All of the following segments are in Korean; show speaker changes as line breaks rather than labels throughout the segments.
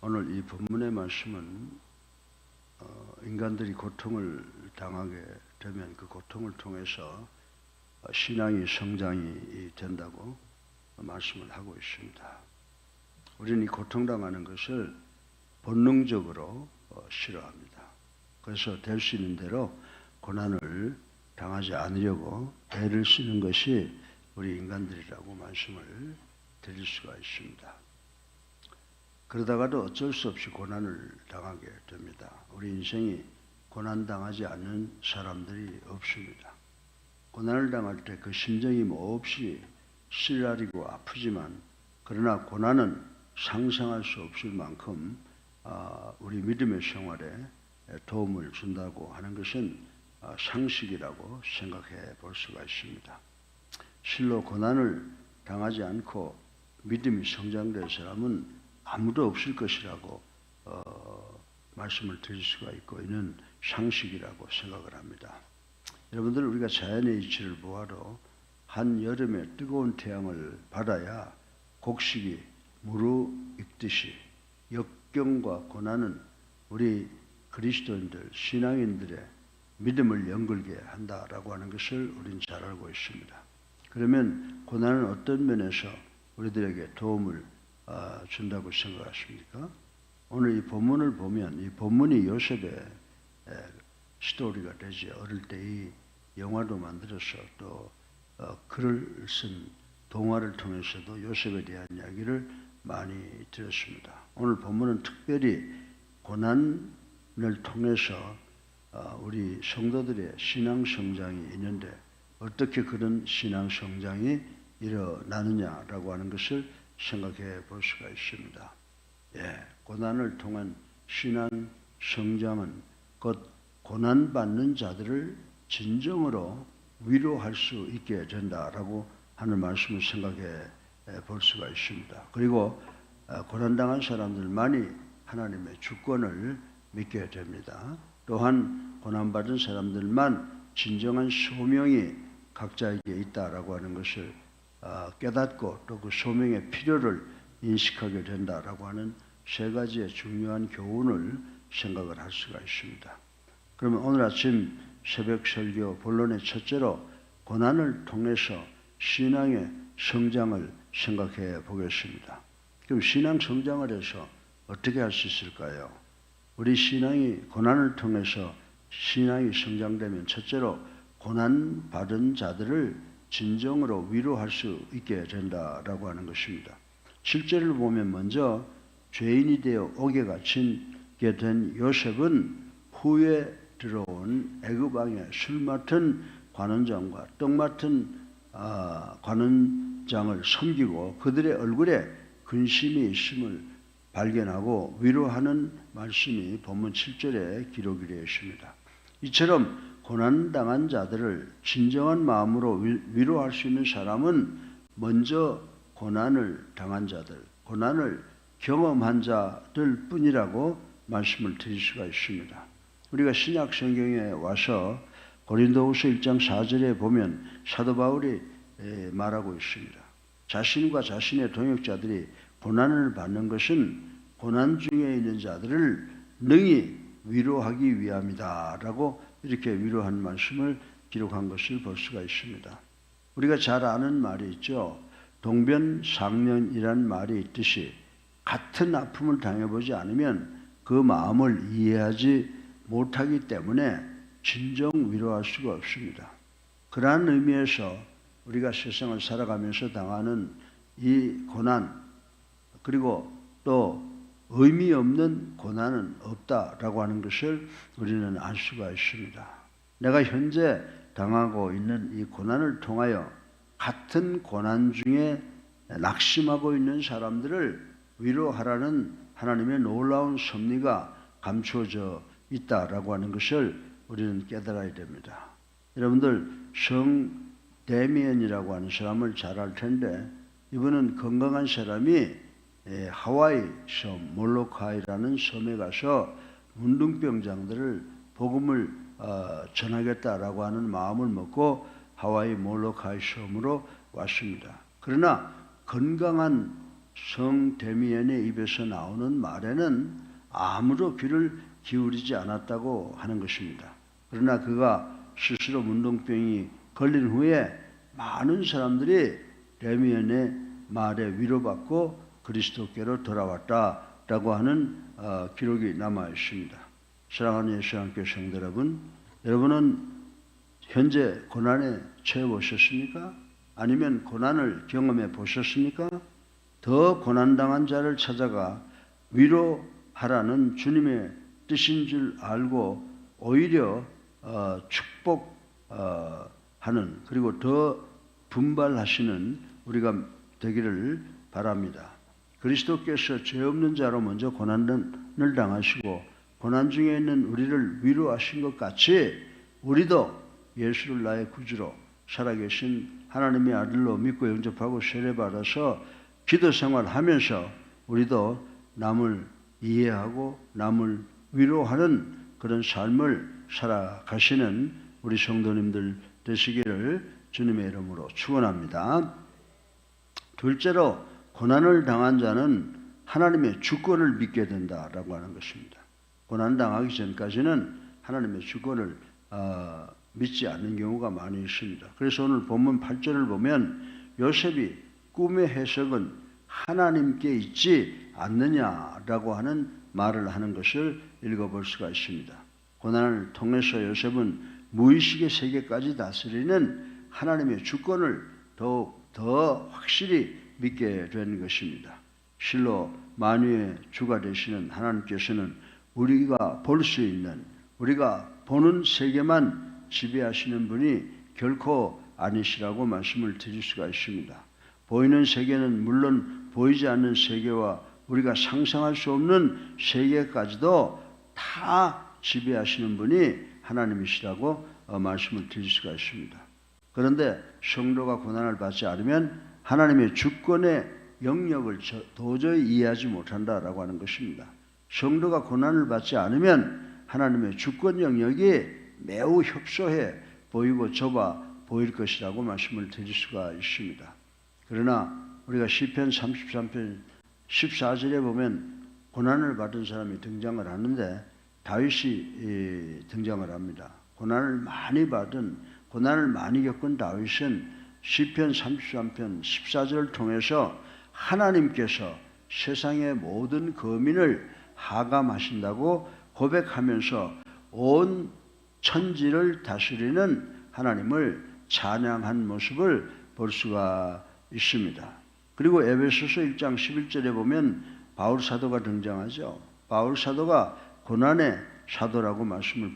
오늘 이 본문의 말씀은 인간들이 고통을 당하게 되면 그 고통을 통해서 신앙이 성장이 된다고 말씀을 하고 있습니다. 우리는 이 고통당하는 것을 본능적으로 싫어합니다. 그래서 될 수 있는 대로 고난을 당하지 않으려고 애를 쓰는 것이 우리 인간들이라고 말씀을 드릴 수가 있습니다. 그러다가도 어쩔 수 없이 고난을 당하게 됩니다. 우리 인생이 고난당하지 않는 사람들이 없습니다. 고난을 당할 때 그 심정이 몹시 쓰라리고 아프지만 그러나 고난은 상상할 수 없을 만큼 우리 믿음의 생활에 도움을 준다고 하는 것은 상식이라고 생각해 볼 수가 있습니다. 실로 고난을 당하지 않고 믿음이 성장된 사람은 아무도 없을 것이라고 말씀을 드릴 수가 있고 이는 상식이라고 생각을 합니다. 여러분들 우리가 자연의 이치를 보아도 한여름에 뜨거운 태양을 받아야 곡식이 무르익듯이 역경과 고난은 우리 그리스도인들, 신앙인들의 믿음을 연결게 한다라고 하는 것을 우리는 잘 알고 있습니다. 그러면 고난은 어떤 면에서 우리들에게 도움을 준다고 생각하십니까? 오늘 이 본문을 보면 이 본문이 요셉의 스토리가 되지. 어릴 때 이 영화도 만들어서 또 글을 쓴 동화를 통해서도 요셉에 대한 이야기를 많이 들었습니다. 오늘 본문은 특별히 고난을 통해서 우리 성도들의 신앙 성장이 있는데 어떻게 그런 신앙 성장이 일어나느냐라고 하는 것을 생각해 볼 수가 있습니다. 고난을 통한 신앙 성장은 곧 고난받는 자들을 진정으로 위로할 수 있게 된다라고 하는 말씀을 생각해 볼 수가 있습니다. 그리고 고난당한 사람들만이 하나님의 주권을 믿게 됩니다. 또한 고난받은 사람들만 진정한 소명이 각자에게 있다라고 하는 것을 깨닫고 또 그 소명의 필요를 인식하게 된다라고 하는 세 가지의 중요한 교훈을 생각을 할 수가 있습니다. 그러면 오늘 아침 새벽 설교 본론의 첫째로 고난을 통해서 신앙의 성장을 생각해 보겠습니다. 그럼 신앙 성장을 해서 어떻게 할 수 있을까요? 우리 신앙이 고난을 통해서 신앙이 성장되면 첫째로 고난받은 자들을 진정으로 위로할 수 있게 된다라고 하는 것입니다. 실제를 보면 먼저 죄인이 되어 옥에 갇히게 된 요셉은 후에 들어온 애굽 왕의 술 맡은 관원장과 떡 맡은 관원장을 섬기고 그들의 얼굴에 근심이 있음을 발견하고 위로하는 말씀이 본문 7절에 기록이 되어 있습니다. 이처럼 고난당한 자들을 진정한 마음으로 위로할 수 있는 사람은 먼저 고난을 당한 자들, 고난을 경험한 자들 뿐이라고 말씀을 드릴 수가 있습니다. 우리가 신약 성경에 와서 고린도후서 1장 4절에 보면 사도 바울이 말하고 있습니다. 자신과 자신의 동역자들이 고난을 받는 것은 고난 중에 있는 자들을 능히 위로하기 위함이다 라고 이렇게 위로한 말씀을 기록한 것을 볼 수가 있습니다. 우리가 잘 아는 말이 있죠. 동변상련이란 말이 있듯이 같은 아픔을 당해보지 않으면 그 마음을 이해하지 못하기 때문에 진정 위로할 수가 없습니다. 그러한 의미에서 우리가 세상을 살아가면서 당하는 이 고난 그리고 또 의미 없는 고난은 없다라고 하는 것을 우리는 알 수가 있습니다. 내가 현재 당하고 있는 이 고난을 통하여 같은 고난 중에 낙심하고 있는 사람들을 위로하라는 하나님의 놀라운 섭리가 감추어져 있다라고 하는 것을 우리는 깨달아야 됩니다. 여러분들 성 데미안이라고 하는 사람을 잘 알 텐데 이분은 건강한 사람이 하와이 섬 몰로카이라는 섬에 가서 문둥병자들을 복음을 전하겠다라고 하는 마음을 먹고 하와이 몰로카이 섬으로 왔습니다. 그러나 건강한 성 데미엔의 입에서 나오는 말에는 아무도 귀를 기울이지 않았다고 하는 것입니다. 그러나 그가 스스로 문둥병이 걸린 후에 많은 사람들이 데미엔의 말에 위로받고 그리스도께로 돌아왔다라고 하는 기록이 남아 있습니다. 사랑하는 예수님께 성도 여러분, 여러분은 현재 고난에 처해 보셨습니까? 아니면 고난을 경험해 보셨습니까? 더 고난당한 자를 찾아가 위로하라는 주님의 뜻인 줄 알고 오히려 축복하는, 그리고 더 분발하시는 우리가 되기를 바랍니다. 그리스도께서 죄 없는 자로 먼저 고난을 당하시고 고난 중에 있는 우리를 위로하신 것 같이 우리도 예수를 나의 구주로 살아계신 하나님의 아들로 믿고 영접하고 세례받아서 기도 생활하면서 우리도 남을 이해하고 남을 위로하는 그런 삶을 살아가시는 우리 성도님들 되시기를 주님의 이름으로 축원합니다. 둘째로, 고난을 당한 자는 하나님의 주권을 믿게 된다라고 하는 것입니다. 고난 당하기 전까지는 하나님의 주권을 믿지 않는 경우가 많이 있습니다. 그래서 오늘 본문 8절을 보면 요셉이 꿈의 해석은 하나님께 있지 않느냐라고 하는 말을 하는 것을 읽어볼 수가 있습니다. 고난을 통해서 요셉은 무의식의 세계까지 다스리는 하나님의 주권을 더 확실히 믿게 된 것입니다. 실로 만유의 주가 되시는 하나님께서는 우리가 볼 수 있는, 우리가 보는 세계만 지배하시는 분이 결코 아니시라고 말씀을 드릴 수가 있습니다. 보이는 세계는 물론 보이지 않는 세계와 우리가 상상할 수 없는 세계까지도 다 지배하시는 분이 하나님이시라고 말씀을 드릴 수가 있습니다. 그런데 성도가 고난을 받지 않으면 하나님의 주권의 영역을 도저히 이해하지 못한다라고 하는 것입니다. 성도가 고난을 받지 않으면 하나님의 주권 영역이 매우 협소해 보이고 좁아 보일 것이라고 말씀을 드릴 수가 있습니다. 그러나 우리가 시편 33편 14절에 보면 고난을 받은 사람이 등장을 하는데 다윗이 등장을 합니다. 고난을 많이 받은, 고난을 많이 겪은 다윗은 시편 33편 14절을 통해서 하나님께서 세상의 모든 거민을 하감하신다고 고백하면서 온 천지를 다스리는 하나님을 찬양한 모습을 볼 수가 있습니다. 그리고 에베소서 1장 11절에 보면 바울 사도가 등장하죠. 바울 사도가 고난의 사도라고 말씀을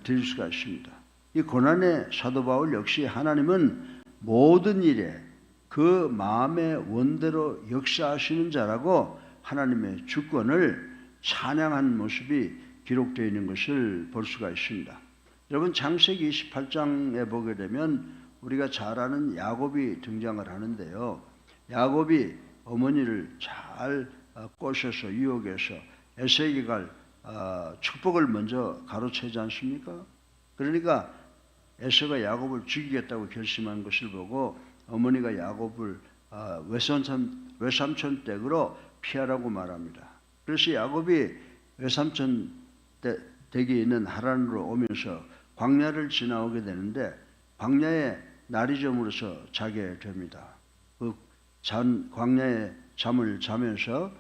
드릴 수가 있습니다. 이 고난의 사도 바울 역시 하나님은 모든 일에 그 마음의 원대로 역사하시는 자라고 하나님의 주권을 찬양한 모습이 기록되어 있는 것을 볼 수가 있습니다. 여러분, 창세기 28장에 보게 되면 우리가 잘 아는 야곱이 등장을 하는데요. 야곱이 어머니를 잘 꼬셔서 유혹해서 에세기가 축복을 먼저 가로채지 않습니까? 그러니까 에서가 야곱을 죽이겠다고 결심한 것을 보고 어머니가 야곱을 외삼촌 댁으로 피하라고 말합니다. 그래서 야곱이 외삼촌 댁에 있는 하란으로 오면서 광야를 지나오게 되는데 광야에 날이 저물어서 자게 됩니다. 그 광야에 잠을 자면서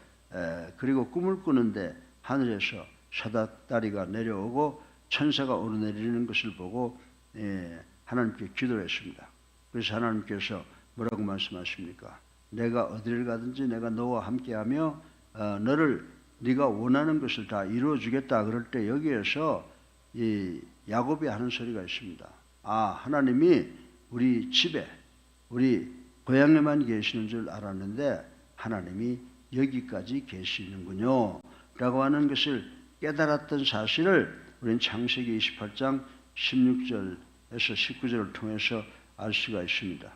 그리고 꿈을 꾸는데 하늘에서 사다다리가 내려오고 천사가 오르내리는 것을 보고 하나님께 기도를 했습니다. 그래서 하나님께서 뭐라고 말씀하십니까? 내가 어디를 가든지 내가 너와 함께하며 네가 원하는 것을 다 이루어 주겠다. 그럴 때 여기에서 이 야곱이 하는 소리가 있습니다. 하나님이 우리 집에, 우리 고향에만 계시는 줄 알았는데 하나님이 여기까지 계시는군요 라고 하는 것을 깨달았던 사실을 우리는 창세기 28장 16절에서 19절을 통해서 알 수가 있습니다.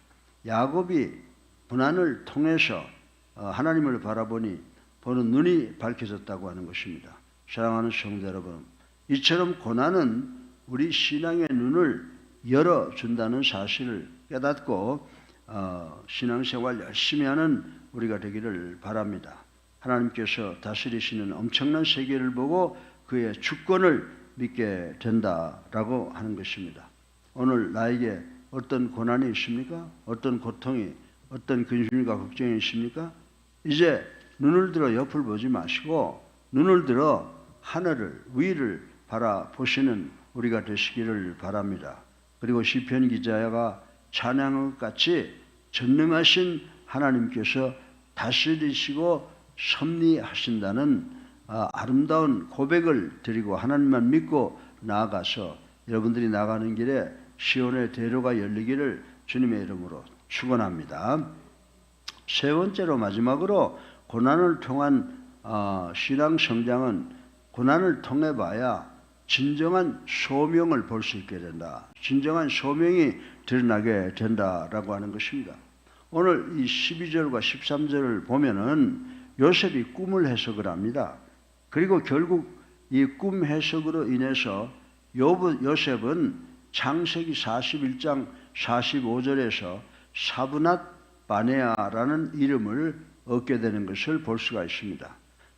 야곱이 고난을 통해서 하나님을 바라보니 보는 눈이 밝혀졌다고 하는 것입니다. 사랑하는 성도 여러분, 이처럼 고난은 우리 신앙의 눈을 열어준다는 사실을 깨닫고 신앙생활 열심히 하는 우리가 되기를 바랍니다. 하나님께서 다스리시는 엄청난 세계를 보고 그의 주권을 믿게 된다라고 하는 것입니다. 오늘 나에게 어떤 고난이 있습니까? 어떤 고통이, 어떤 근심과 걱정이 있습니까? 이제 눈을 들어 옆을 보지 마시고 눈을 들어 하늘을, 위를 바라보시는 우리가 되시기를 바랍니다. 그리고 시편 기자가 찬양한 것 같이 전능하신 하나님께서 다스리시고 섭리하신다는 아름다운 고백을 드리고 하나님만 믿고 나아가서 여러분들이 나가는 길에 시온의 대로가 열리기를 주님의 이름으로 축원합니다. 세 번째로 마지막으로 고난을 통한 신앙 성장은 고난을 통해 봐야 진정한 소명을 볼 수 있게 된다. 진정한 소명이 드러나게 된다라고 하는 것입니다. 오늘 이 12절과 13절을 보면은 요셉이 꿈을 해석을 합니다. 그리고 결국 이 꿈 해석으로 인해서 요셉은 창세기 41장 45절에서 사브낫 바네아라는 이름을 얻게 되는 것을 볼 수가 있습니다.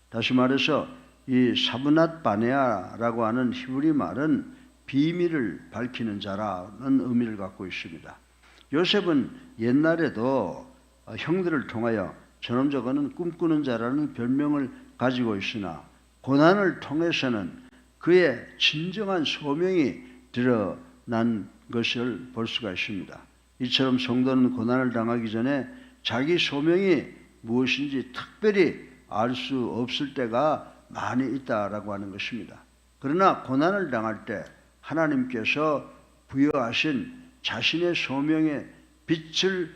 다시 말해서 이 사브낫 바네아라고 하는 히브리 말은 비밀을 밝히는 자라는 의미를 갖고 있습니다. 요셉은 옛날에도 형들을 통하여 저놈 저거는 꿈꾸는 자라는 별명을 가지고 있으나 고난을 통해서는 그의 진정한 소명이 드러난 것을 볼 수가 있습니다. 이처럼 성도는 고난을 당하기 전에 자기 소명이 무엇인지 특별히 알 수 없을 때가 많이 있다라고 하는 것입니다. 그러나 고난을 당할 때 하나님께서 부여하신 자신의 소명의 빛을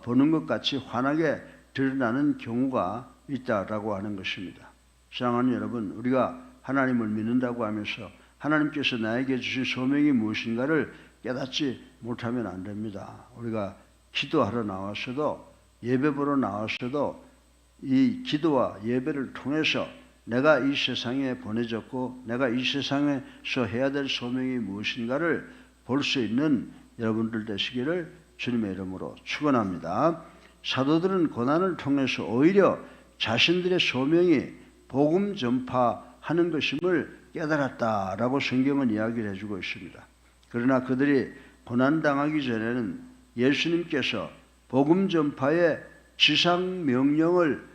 보는 것 같이 환하게 드러나는 경우가 있다라고 하는 것입니다. 사랑하는 여러분, 우리가 하나님을 믿는다고 하면서 하나님께서 나에게 주신 소명이 무엇인가를 깨닫지 못하면 안 됩니다. 우리가 기도하러 나왔어도 예배 보러 나왔어도 이 기도와 예배를 통해서 내가 이 세상에 보내졌고 내가 이 세상에서 해야 될 소명이 무엇인가를 볼 수 있는 여러분들 되시기를 주님의 이름으로 축원합니다. 사도들은 고난을 통해서 오히려 자신들의 소명이 복음 전파하는 것임을 깨달았다라고 성경은 이야기를 해주고 있습니다. 그러나 그들이 고난당하기 전에는 예수님께서 복음 전파의 지상 명령을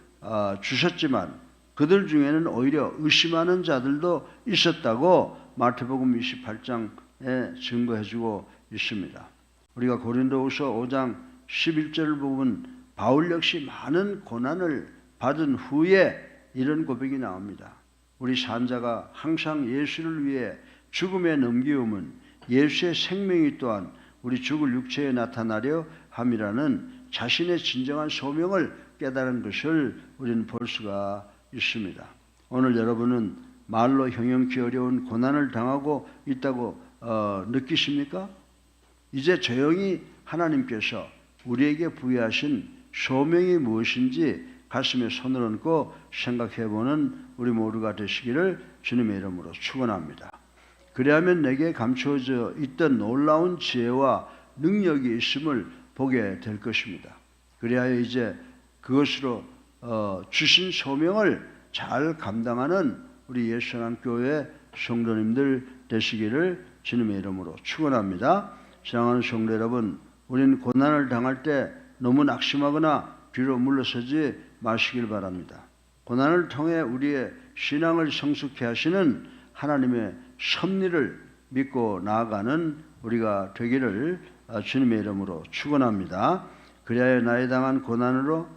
주셨지만 그들 중에는 오히려 의심하는 자들도 있었다고 마태복음 28장에 증거해주고 있습니다. 우리가 고린도후서 5장 11절을 보면 바울 역시 많은 고난을 받은 후에 이런 고백이 나옵니다. 우리 산자가 항상 예수를 위해 죽음에 넘기움은 예수의 생명이 또한 우리 죽을 육체에 나타나려 함이라는 자신의 진정한 소명을 깨달은 것을 우리는 볼 수가 있습니다. 오늘 여러분은 말로 형용기 어려운 고난을 당하고 있다고 느끼십니까? 이제 조용히 하나님께서 우리에게 부여하신 소명이 무엇인지 가슴에 손을 얹고 생각해보는 우리 모두가 되시기를 주님의 이름으로 축원합니다. 그리하면 내게 감추어져 있던 놀라운 지혜와 능력이 있음을 보게 될 것입니다. 그리하여 이제 그것으로 주신 소명을 잘 감당하는 우리 예수하나님교회 성도님들 되시기를 주님의 이름으로 축원합니다. 사랑하는 성도 여러분, 우리는 고난을 당할 때 너무 낙심하거나 뒤로 물러서지 마시길 바랍니다. 고난을 통해 우리의 신앙을 성숙케 하시는 하나님의 섭리를 믿고 나아가는 우리가 되기를 주님의 이름으로 축원합니다. 그리하여 나에 당한 고난으로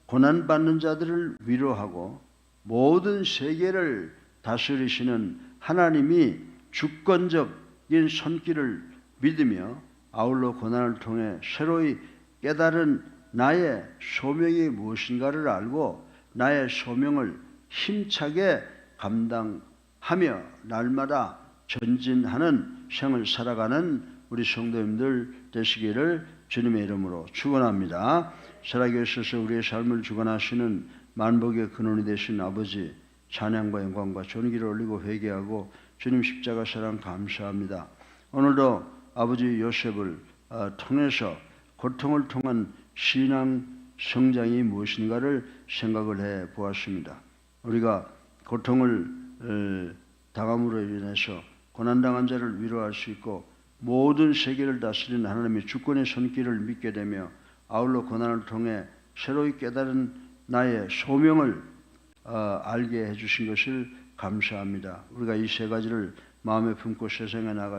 고난받는 자들을 위로하고 모든 세계를 다스리시는 하나님이 주권적인 손길을 믿으며 아울러 고난을 통해 새로이 깨달은 나의 소명이 무엇인가를 알고 나의 소명을 힘차게 감당하며 날마다 전진하는 생을 살아가는 우리 성도님들 되시기를 주님의 이름으로 축원합니다. 살아계셔서 우리의 삶을 주관하시는 만복의 근원이 되신 아버지, 찬양과 영광과 존귀를 올리고 회개하고 주님 십자가 사랑 감사합니다. 오늘도 아버지 요셉을 통해서 고통을 통한 신앙 성장이 무엇인가를 생각을 해 보았습니다. 우리가 고통을 당함으로 인해서 고난당한 자를 위로할 수 있고 모든 세계를 다스리는 하나님의 주권의 손길을 믿게 되며 아울러 고난을 통해 새로이 깨달은 나의 소명을 알게 해주신 것을 감사합니다. 우리가 이 세 가지를 마음에 품고 세상에 나가